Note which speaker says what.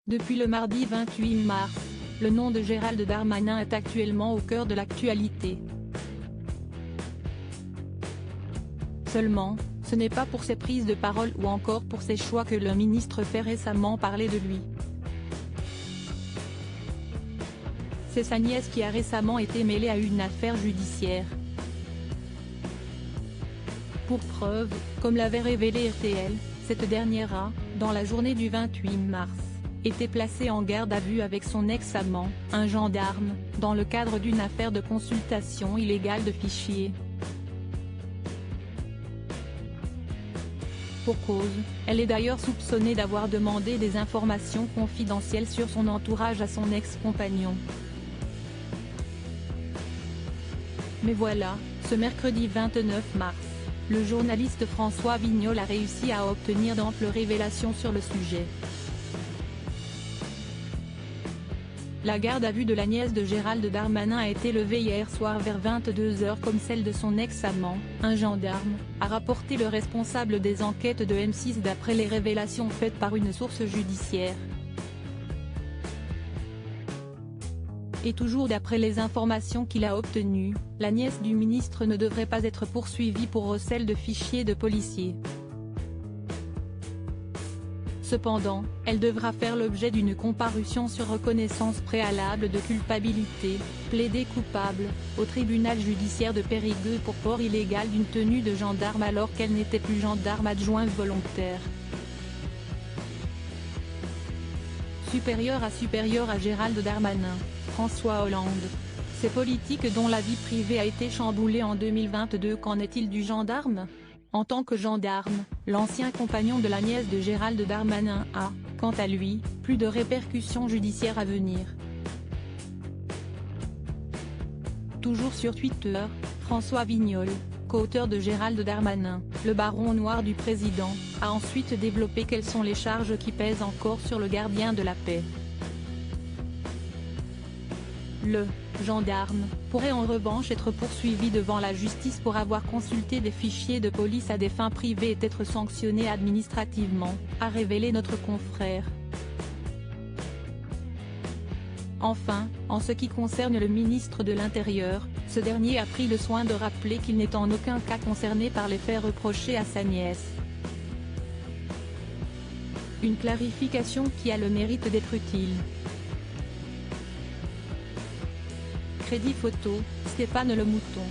Speaker 1: Depuis le mardi 28 mars, le nom de Gérald Darmanin est actuellement au cœur de l'actualité. Seulement, ce n'est pas pour ses prises de parole ou encore pour ses choix que le ministre fait récemment parler de lui. C'est sa nièce qui a récemment été mêlée à une affaire judiciaire. Pour preuve, comme l'avait révélé RTL, cette dernière a, dans la journée du 28 mars, été placée en garde à vue avec son ex-amant, un gendarme, dans le cadre d'une affaire de consultation illégale de fichiers. Pour cause, elle est d'ailleurs soupçonnée d'avoir demandé des informations confidentielles sur son entourage à son ex-compagnon. Mais voilà, ce mercredi 29 mars, le journaliste François Vignol a réussi à obtenir d'amples révélations sur le sujet. La garde à vue de la nièce de Gérald Darmanin a été levée hier soir vers 22 h comme celle de son ex-amant, un gendarme, a rapporté le responsable des enquêtes de M6 d'après les révélations faites par une source judiciaire. Et toujours d'après les informations qu'il a obtenues, la nièce du ministre ne devrait pas être poursuivie pour recel de fichiers de policiers. Cependant, elle devra faire l'objet d'une comparution sur reconnaissance préalable de culpabilité, plaider coupable, au tribunal judiciaire de Périgueux pour port illégal d'une tenue de gendarme alors qu'elle n'était plus gendarme adjointe volontaire. Supérieur à Gérald Darmanin, François Hollande. Ces politiques dont la vie privée a été chamboulée en 2022, qu'en est-il du gendarme ? En tant que gendarme, l'ancien compagnon de la nièce de Gérald Darmanin a, quant à lui, plus de répercussions judiciaires à venir. Toujours sur Twitter, François Vignol, co-auteur de Gérald Darmanin, le baron noir du président, a ensuite développé quelles sont les charges qui pèsent encore sur le gardien de la paix. Le gendarme pourrait en revanche être poursuivi devant la justice pour avoir consulté des fichiers de police à des fins privées et être sanctionné administrativement, a révélé notre confrère. Enfin, en ce qui concerne le ministre de l'Intérieur, ce dernier a pris le soin de rappeler qu'il n'est en aucun cas concerné par les faits reprochés à sa nièce. Une clarification qui a le mérite d'être utile. Crédit photo, Stéphane Le Mouton.